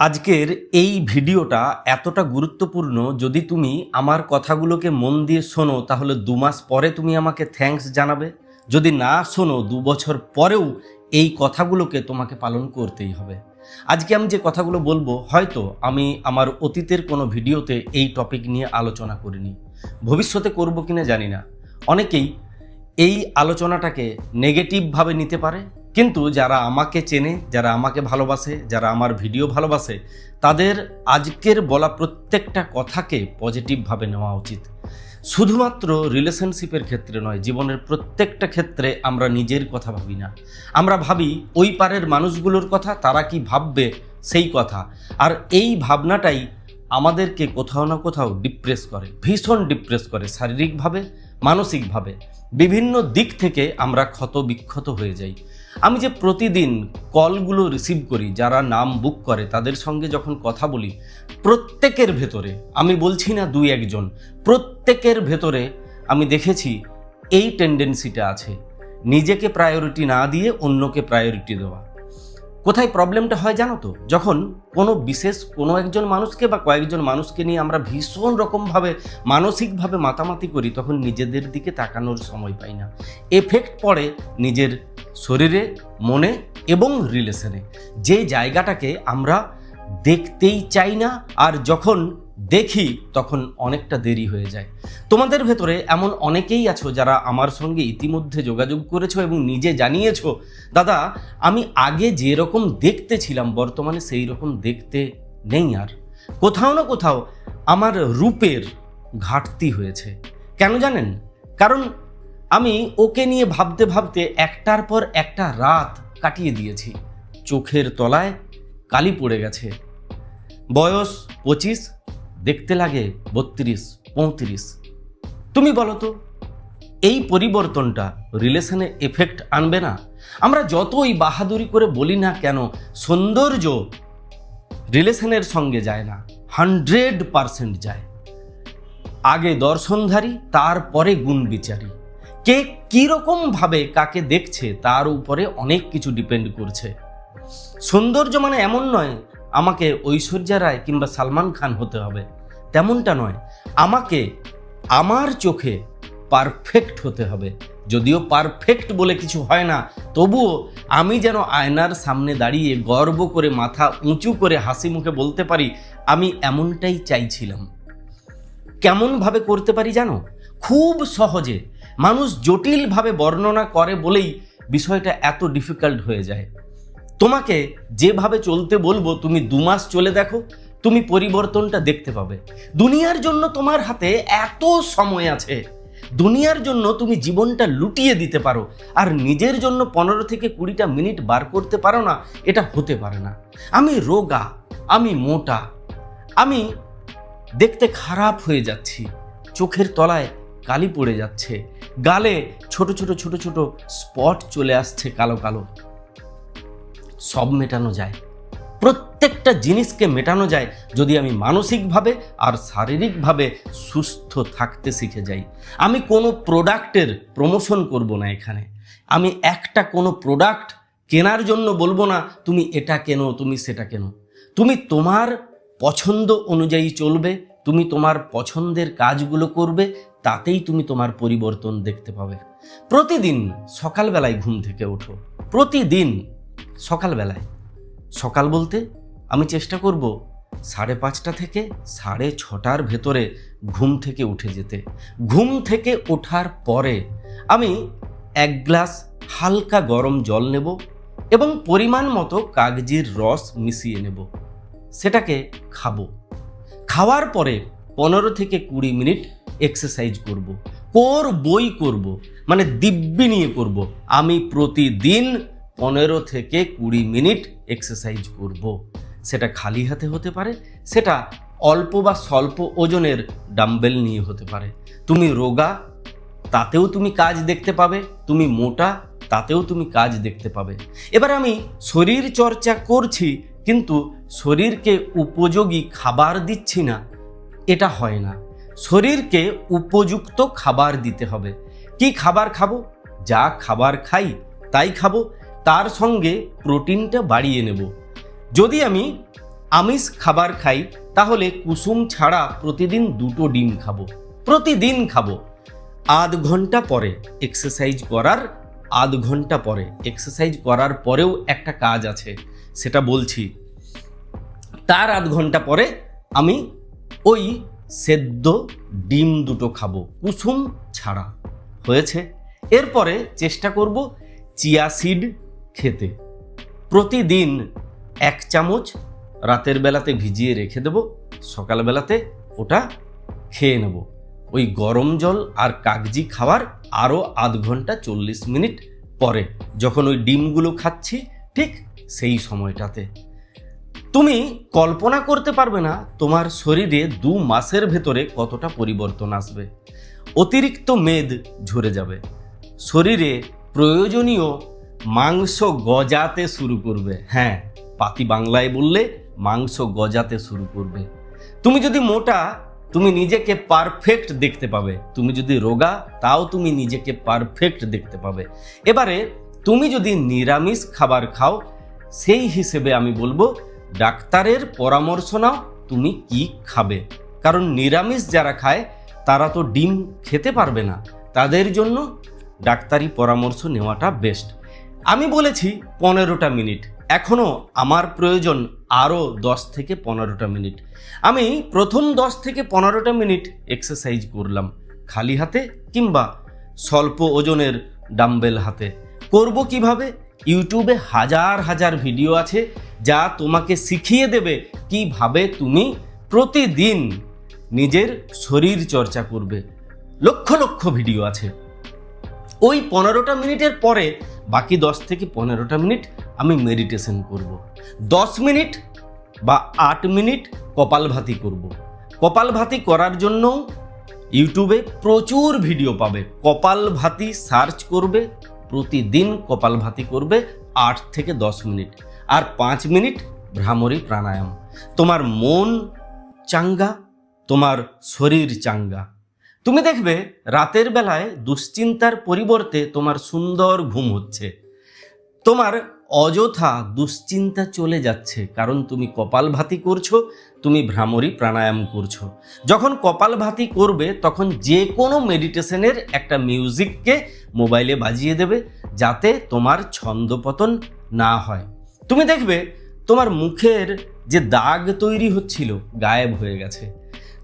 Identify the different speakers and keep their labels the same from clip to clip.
Speaker 1: আজকের এই ভিডিওটা এতটা গুরুত্বপূর্ণ। যদি তুমি আমার কথাগুলোকে মন দিয়ে শোনো তাহলে 2 মাস পরে তুমি আমাকে থ্যাঙ্কস জানাবে। যদি না শোনো 2 বছর পরেও এই কথাগুলোকে তোমাকে পালন করতেই হবে। আজকে আমি যে কথাগুলো বলবো হয়তো আমি আমার অতীতের কোনো ভিডিওতে এই টপিক নিয়ে আলোচনা করিনি, ভবিষ্যতে করব কিনা জানি না। অনেকেই এই আলোচনাটাকে নেগেটিভভাবে নিতে পারে, কিন্তু যারা আমাকে চেনে, যারা আমাকে ভালোবাসে, যারা আমার ভিডিও ভালোবাসে, তাদের আজকের বলা প্রত্যেকটা কথাকে পজিটিভভাবে নেওয়া উচিত। শুধুমাত্র রিলেশনশিপের ক্ষেত্রে নয়, জীবনের প্রত্যেকটা ক্ষেত্রে আমরা নিজের কথা ভাবি না, আমরা ভাবি ওই পারের মানুষগুলোর কথা, তারা কি ভাববে সেই কথা। আর এই ভাবনাটাই আমাদেরকে কোথাও না কোথাও ডিপ্রেস করে, ভীষণ ডিপ্রেস করে, শারীরিকভাবে, মানসিকভাবে, বিভিন্ন দিক থেকে আমরা ক্ষত বিক্ষত হয়ে যাই। আমি যে প্রতিদিন কলগুলো রিসিভ করি, যারা নাম বুক করে তাদের সঙ্গে যখন কথা বলি, প্রত্যেকের ভেতরে, আমি বলছি না 2-1 জন, প্রত্যেকের ভেতরে আমি দেখেছি এই টেন্ডেন্সিটা আছে, নিজেকে প্রায়োরিটি না দিয়ে অন্যকে প্রায়োরিটি দেওয়া। কোথায় প্রবলেমটা হয় জানো তো? যখন কোনো একজন মানুষকে বা কয়েকজন মানুষকে নিয়ে আমরা ভীষণ রকমভাবে মানসিকভাবে মাতামাতি করি, তখন নিজেদের দিকে তাকানোর সময় পাই না। এফেক্ট পড়ে নিজের শরীরে, মনে এবং রিলেশনে, যে জায়গাটাকে আমরা দেখতেই চাই না, আর যখন দেখি তখন অনেকটা দেরি হয়ে যায়। তোমাদের ভেতরে এমন অনেকেই আছো যারা আমার সঙ্গে ইতিমধ্যে যোগাযোগ করেছো এবং নিজে জানিয়েছো, দাদা আমি আগে যেরকম দেখতে ছিলাম বর্তমানে সেই রকম দেখতে নেই, আর কোথাও না কোথাও আমার রূপের ঘাটতি হয়েছে। কেন জানেন? কারণ আমি ওকে নিয়ে ভাবতে ভাবতে একটার পর একটা রাত কাটিয়ে দিয়েছি, চোখের তলায় কালি পড়ে গেছে। বয়স 25, দেখতে লাগে 32-35। তুমি বলো তো, এই পরিবর্তনটা রিলেশনে এফেক্ট আনবে না? আমরা যতই বাহাদুরি করে বলি না কেন, সৌন্দর্য রিলেশনের সঙ্গে যায় না, 100% যায়। আগে দর্শনধারী, তারপরে গুণ বিচারী। কে কীরকম ভাবে কাকে দেখছে তার উপরে অনেক কিছু ডিপেন্ড করছে। সৌন্দর্য মানে এমন নয় আমাকে ঐশ্বর্যা রায় কিংবা সালমান খান হতে হবে, তেমনটা নয়। আমাকে আমার চোখে পারফেক্ট হতে হবে। যদিও পারফেক্ট বলে কিছু হয় না, তবুও আমি যেন আয়নার সামনে দাঁড়িয়ে গর্ব করে মাথা উঁচু করে হাসি মুখে বলতে পারি আমি এমনটাই চাইছিলাম। কেমনভাবে করতে পারি জানো? খুব সহজে। মানুষ জটিলভাবে বর্ণনা করে বলেই বিষয়টা এত ডিফিকাল্ট হয়ে যায়। তোমাকে যেভাবে চলতে বলবো, তুমি 2 মাস চলে দেখো, তুমি পরিবর্তনটা দেখতে পাবে। দুনিয়ার জন্য তোমার হাতে এত সময় আছে, দুনিয়ার জন্য তুমি জীবনটা লুটিয়ে দিতে পারো, আর নিজের জন্য 15 থেকে 20টা মিনিট বার করতে পারো না, এটা হতে পারে না। আমি রোগা, আমি মোটা, আমি দেখতে খারাপ হয়ে যাচ্ছি, চোখের তলায় কালি পড়ে যাচ্ছে, গালে ছোট ছোট স্পট চলে আসছে, কালো কালো। সব মেটানো যায়, প্রত্যেকটা জিনিসকে মেটানো যায় যদি আমি মানসিকভাবে আর শারীরিকভাবে সুস্থ থাকতে শিখে যাই। আমি কোনো প্রোডাক্টের প্রমোশন করব না এখানে। আমি একটা কোনো প্রোডাক্ট কেনার জন্য বলবো না তুমি এটা কেনো, তুমি সেটা কেনো। তুমি তোমার পছন্দ অনুযায়ী চলবে, তুমি তোমার পছন্দের কাজগুলো করবে, তাতেই তুমি তোমার পরিবর্তন দেখতে পাবে। প্রতিদিন সকালবেলায় ঘুম থেকে ওঠো, প্রতিদিন সকালবেলায়। সকাল বলতে আমি চেষ্টা করব 5:30 থেকে 6:30 ভেতরে ঘুম থেকে উঠে যেতে। ঘুম থেকে ওঠার পরে আমি 1 গ্লাস হালকা গরম জল নেব এবং পরিমাণ মতো কাগজির রস মিশিয়ে নেব, সেটাকে খাবো। খাওয়ার পরে 15 থেকে 20 মিনিট এক্সারসাইজ করব, মানে দিব্যি নিয়ে করব। আমি প্রতিদিন 15 থেকে 20 মিনিট এক্সারসাইজ করব। সেটা খালি হাতে হতে পারে, সেটা অল্প বা স্বল্প ওজনের ডাম্বেল নিয়ে হতে পারে। তুমি রোগা, তাতেও তুমি কাজ দেখতে পাবে, তুমি মোটা, তাতেও তুমি কাজ দেখতে পাবে। এবার আমি শরীর চর্চা করছি কিন্তু শরীরকে উপযোগী খাবার দিচ্ছি না, এটা হয় না। শরীরকে উপযুক্ত খাবার দিতে হবে। কি খাবার খাবো? যা খাবার খাই তাই খাবো, তার সঙ্গে প্রোটিনটা বাড়িয়ে নেব। যদি আমি আমিষ খাবার খাই, তাহলে কুসুম ছাড়া প্রতিদিন 2টো ডিম খাবো, প্রতিদিন খাবো। আধ ঘন্টা পরে এক্সারসাইজ করার, আধ ঘন্টা পরে এক্সারসাইজ করার পরেও একটা কাজ আছে, সেটা বলছি। তার আধ ঘন্টা পরে আমি ওই সেদ্ধ ডিম 2টো খাবো, কুসুম ছাড়া। হয়েছে? এরপরে চেষ্টা করব চিয়া সিড খেতে। প্রতিদিন 1 চামচ রাতের বেলাতে ভিজিয়ে রেখে দেব, সকালবেলাতে ওটা খেয়ে নেব। ওই গরম জল আর কাগজি খাওয়ার আরও আধ ঘন্টা 40 মিনিট পরে, যখন ওই ডিমগুলো খাচ্ছি ঠিক সেই সময়টাতে। তুমি কল্পনা করতে পারবে না তোমার শরীরে 2 মাসের ভেতরে কতটা পরিবর্তন আসবে। অতিরিক্ত মেদ ঝরে যাবে, শরীরে প্রয়োজনীয় মাংস গজাতে শুরু করবে। হ্যাঁ, পাতি বাংলায় বললে মাংস গজাতে শুরু করবে। তুমি যদি মোটা, তুমি নিজেকে পারফেক্ট দেখতে পাবে। তুমি যদি রোগা, তাও তুমি নিজেকে পারফেক্ট দেখতে পাবে। এবারে তুমি যদি নিরামিষ খাবার খাও, সেই হিসেবে আমি বলবো ডাক্তারের পরামর্শ নাও তুমি কি খাবে। কারণ নিরামিষ যারা খায় তারা তো ডিম খেতে পারবে না, তাদের জন্য ডাক্তারি পরামর্শ নেওয়াটা বেস্ট। আমি বলেছি 15টা মিনিট, এখনও আমার প্রয়োজন আরও 10 থেকে 15টা মিনিট। আমি প্রথম 10 থেকে 15টা মিনিট এক্সারসাইজ করলাম খালি হাতে কিংবা স্বল্প ওজনের ডাম্বেল হাতে। করব কিভাবে? ইউটিউবে হাজার হাজার ভিডিও আছে যা তোমাকে শিখিয়ে দেবে কিভাবে তুমি প্রতিদিন নিজের শরীর চর্চা করবে। লক্ষ লক্ষ ভিডিও আছে। ওই 15টা মিনিটের পরে বাকি 10 থেকে 15টা মিনিট আমি মেডিটেশন করব। 10 মিনিট বা 8 মিনিট কপালভাতি করব। কপালভাতি করার জন্য ইউটিউবে প্রচুর ভিডিও পাবে। কপালভাতি সার্চ করবে, প্রতিদিন কপালভাতি করবে 8 থেকে 10 মিনিট, আর 5 মিনিট ভ্রামরী প্রাণায়াম। তোমার মন চাঙ্গা, তোমার শরীর চাঙ্গা। তুমি দেখবে রাতের বেলায় দুশ্চিন্তার পরিবর্তে তোমার সুন্দর ঘুম হচ্ছে। তোমার অযথা দুশ্চিন্তা চলে যাচ্ছে, কারণ তুমি কপালভাতি করছো, তুমি ভ্রামরী প্রাণায়াম করছো। যখন কপালভাতি করবে তখন যে কোনো মেডিটেশনের একটা মিউজিককে মোবাইলে বাজিয়ে দেবে, যাতে তোমার ছন্দপতন না হয়। তুমি দেখবে তোমার মুখের যে দাগ তৈরি হচ্ছিল গায়েব হয়ে গেছে,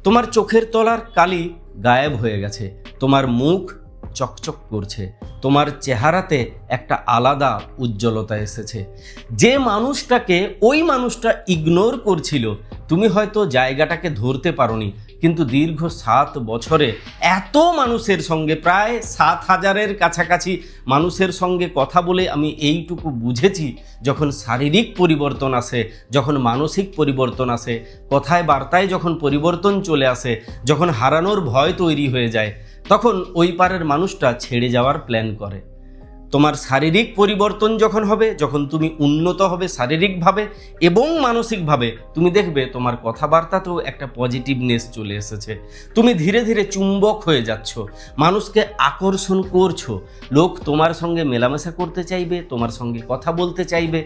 Speaker 1: তোমার চোখের তলার কালি গায়েব হয়ে গেছে, তোমার মুখ চকচক করছে, তোমার চেহারাতে একটা আলাদা উজ্জ্বলতা এসেছে। যে মানুষটাকে ওই মানুষটা ইগনোর করছিল, তুমি হয়তো জায়গাটাকে ধরতে পারোনি, কিন্তু দীর্ঘ 7 বছরে এত মানুষের সঙ্গে, প্রায় 7,000-এর কাছাকাছি মানুষের সঙ্গে কথা বলে আমি এইটুকু বুঝেছি, যখন শারীরিক পরিবর্তন আসে, যখন মানসিক পরিবর্তন আসে, কথায় বার্তায় যখন পরিবর্তন চলে আসে, যখন হারানোর ভয় তৈরি হয়ে যায়, তখন ওই পারের মানুষটা ছেড়ে যাওয়ার প্ল্যান করে। তোমার শারীরিক পরিবর্তন যখন হবে, যখন তুমি উন্নত হবে শারীরিকভাবে এবং মানসিকভাবে, তুমি দেখবে তোমার কথাবার্তাতেও একটা পজিটিভনেস চলে এসেছে। তুমি ধীরে ধীরে চুম্বক হয়ে যাচ্ছ, মানুষকে আকর্ষণ করছো, লোক তোমার সঙ্গে মেলামেশা করতে চাইবে, তোমার সঙ্গে কথা বলতে চাইবে,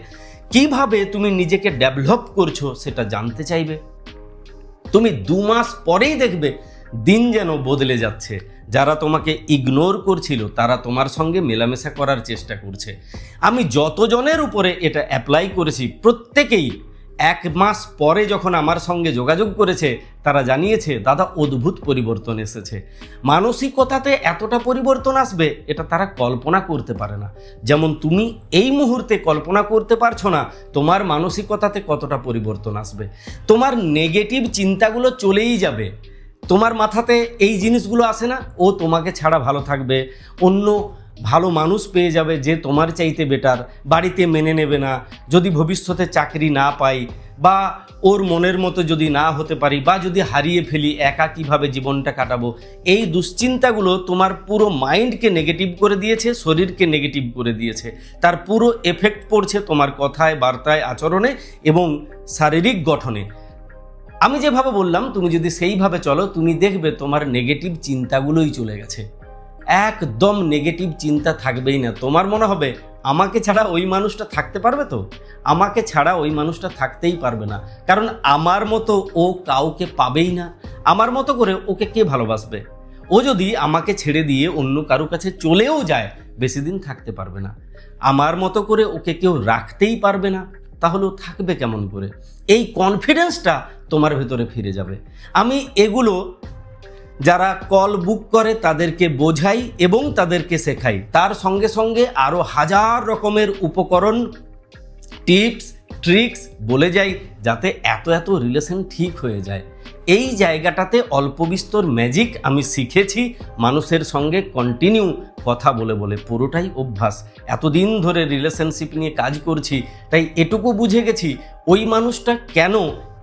Speaker 1: কিভাবে তুমি নিজেকে ডেভেলপ করছো সেটা জানতে চাইবে। তুমি 2 মাস পরেই দেখবে দিন যেন বদলে যাচ্ছে। যারা তোমাকে ইগনোর করছিল তারা তোমার সঙ্গে মেলামেশা করার চেষ্টা করছে। আমি যতজনের উপরে এটা অ্যাপ্লাই করেছি, প্রত্যেকেই 1 মাস পরে যখন আমার সঙ্গে যোগাযোগ করেছে, তারা জানিয়েছে দাদা অদ্ভুত পরিবর্তন এসেছে। মানসিকতাতে এতটা পরিবর্তন আসবে এটা তারা কল্পনা করতে পারে না। যেমন তুমি এই মুহূর্তে কল্পনা করতে পারছো না তোমার মানসিকতাতে কতটা পরিবর্তন আসবে। তোমার নেগেটিভ চিন্তাগুলো চলেই যাবে। তোমার মাথাতে এই জিনিসগুলো আসে না, ও তোমাকে ছাড়া ভালো থাকবে, অন্য ভালো মানুষ পেয়ে যাবে যে তোমার চাইতে বেটার, বাড়িতে মেনে নেবে না, যদি ভবিষ্যতে চাকরি না পাই, বা ওর মনের মতো যদি না হতে পারি, বা যদি হারিয়ে ফেলি, একা কিভাবে জীবনটা কাটাবো। এই দুশ্চিন্তাগুলো তোমার পুরো মাইন্ডকে নেগেটিভ করে দিয়েছে, শরীরকে নেগেটিভ করে দিয়েছে। তার পুরো এফেক্ট পড়ছে তোমার কথায়, বার্তায়, আচরণে এবং শারীরিক গঠনে। আমি যেভাবে বললাম তুমি যদি সেইভাবে চলো, তুমি দেখবে তোমার নেগেটিভ চিন্তাগুলোই চলে গেছে। একদম নেগেটিভ চিন্তা থাকবেই না। তোমার মনে হবে আমাকে ছাড়া ওই মানুষটা থাকতে পারবে তো? আমাকে ছাড়া ওই মানুষটা থাকতেই পারবে না, কারণ আমার মতো ও কাউকে পাবেই না। আমার মতো করে ওকে কে ভালোবাসবে? ও যদি আমাকে ছেড়ে দিয়ে অন্য কারো কাছে চলেও যায়, বেশি দিন থাকতে পারবে না। আমার মতো করে ওকে কেউ রাখতেই পারবে না, তাহলে ও থাকবে কেমন করে? এই কনফিডেন্সটা তোমার ভেতরে ফিরে যাবে। আমি এগুলো যারা কল বুক করে তাদেরকে বোঝাই এবং তাদেরকে শেখাই, তার সঙ্গে সঙ্গে আরও হাজার রকমের উপকরণ, টিপস, ট্রিক্স বলে যাই, যাতে এত এত রিলেশন ঠিক হয়ে যায়। এই জায়গাটাতে অল্প বিস্তর ম্যাজিক আমি শিখেছি মানুষের সঙ্গে কন্টিনিউ কথা বলে বলে, পুরোটাই অভ্যাস। এতদিন ধরে রিলেশনশিপ নিয়ে কাজ করছি, তাই এটুকু বুঝে গেছি ওই মানুষটা কেন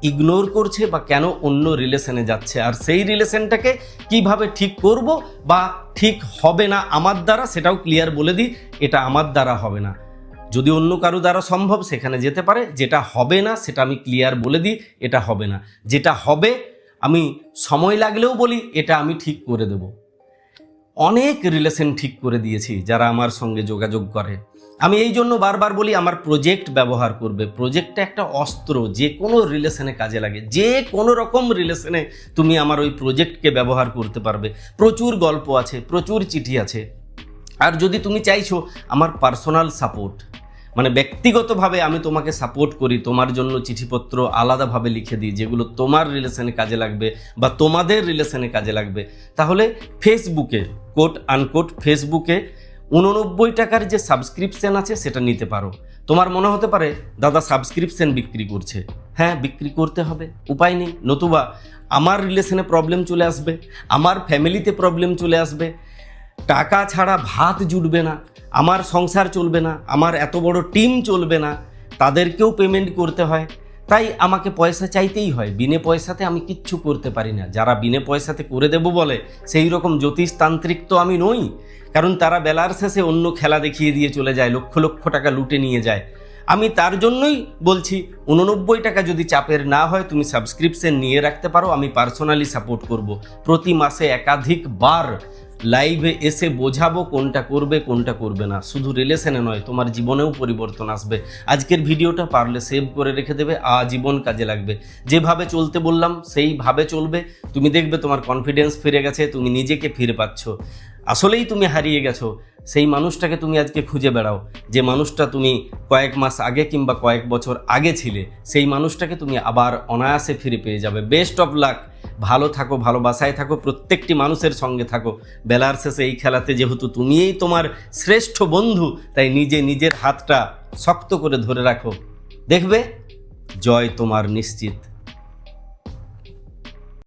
Speaker 1: ইগনোর করছে বা কেন অন্য রিলেশনে যাচ্ছে, আর সেই রিলেশনটাকে কিভাবে ঠিক করব বা ঠিক হবে না আমার দ্বারা, সেটাও ক্লিয়ার বলে দিই, এটা আমার দ্বারা হবে না। যদি অন্য কারো দ্বারা সম্ভব সেখানে যেতে পারে, যেটা হবে না সেটা আমি ক্লিয়ার বলে দিই, এটা হবে না। যেটা হবে আমি সময় লাগলেও বলি এটা আমি ঠিক করে দেব। অনেক রিলেশন ঠিক করে দিয়েছি যারা আমার সঙ্গে যোগাযোগ করে। আমি এই জন্য বারবার বলি আমার প্রজেক্ট ব্যবহার করবে। প্রজেক্টটা একটা অস্ত্র, যে কোনো রিলেশনে কাজে লাগে। যে কোনো রকম রিলেশনে তুমি আমার ওই প্রজেক্টকে ব্যবহার করতে পারবে। প্রচুর গল্প আছে, প্রচুর চিঠি আছে। আর যদি তুমি চাইছো আমার পার্সোনাল সাপোর্ট, মানে ব্যক্তিগতভাবে আমি তোমাকে সাপোর্ট করি, তোমার জন্য চিঠিপত্র আলাদাভাবে লিখে দিই যেগুলো তোমার রিলেশনে কাজে লাগবে বা তোমাদের রিলেশনে কাজে লাগবে, তাহলে ফেসবুকে কোট আনকোট ফেসবুকে 89 টাকার যে সাবস্ক্রিপশন আছে সেটা নিতে পারো। তোমার মনে হতে পারে দাদা সাবস্ক্রিপশন বিক্রি করছে। হ্যাঁ, বিক্রি করতে হবে, উপায় নেই, নতুবা আমার রিলেশনে প্রবলেম চলে আসবে, আমার ফ্যামিলিতে প্রবলেম চলে আসবে, টাকা ছাড়া ভাত জুটবে না, আমার সংসার চলবে না, আমার এত বড় টিম চলবে না, তাদেরকেও পেমেন্ট করতে হয়। তাই আমাকে পয়সা চাইতেই হয়। বিনে পয়সাতে আমি কিচ্ছু করতে পারি না। যারা বিনে পয়সাতে করে দেব বলে সেই রকম জ্যোতিষতান্ত্রিক তো আমি নই, কারণ তারা বেলার শেষে অন্য খেলা দেখিয়ে দিয়ে চলে যায়, লক্ষ লক্ষ টাকা লুটে নিয়ে যায়। আমি তার জন্যই বলছি 89 টাকা যদি চাপের না হয় তুমি সাবস্ক্রিপশন নিয়ে রাখতে পারো। আমি পার্সোনালি সাপোর্ট করব, প্রতি মাসে একাধিকবার লাইভে এসে বোঝাবো কোনটা করবে কোনটা করবে না। শুধু রিলেশনে নয়, তোমার জীবনেও পরিবর্তন আসবে। আজকের ভিডিওটা পারলে সেভ করে রেখে দেবে, আজীবন কাজে লাগবে। যেভাবে চলতে বললাম সেইভাবে চলবে, তুমি দেখবে তোমার কনফিডেন্স ফিরে গেছে, তুমি নিজেকে ফিরে পাচ্ছ। আসলেই তুমি হারিয়ে গেছো, সেই মানুষটাকে তুমি আজকে খুঁজে বেড়াও। যে মানুষটা তুমি কয়েক মাস আগে কিংবা কয়েক বছর আগে ছিলে, সেই মানুষটাকে তুমি আবার অনায়াসে ফিরে পেয়ে যাবে। Best of luck. ভালো থাকো, ভালোবাসায় থাকো, প্রত্যেকটি মানুষের সঙ্গে থাকো। বেলার শেষে এই খেলাতে যেহেতু তুমিই তোমার শ্রেষ্ঠ বন্ধু, তাই নিজের হাতটা শক্ত করে ধরে রাখো, দেখবে জয় তোমার নিশ্চিত।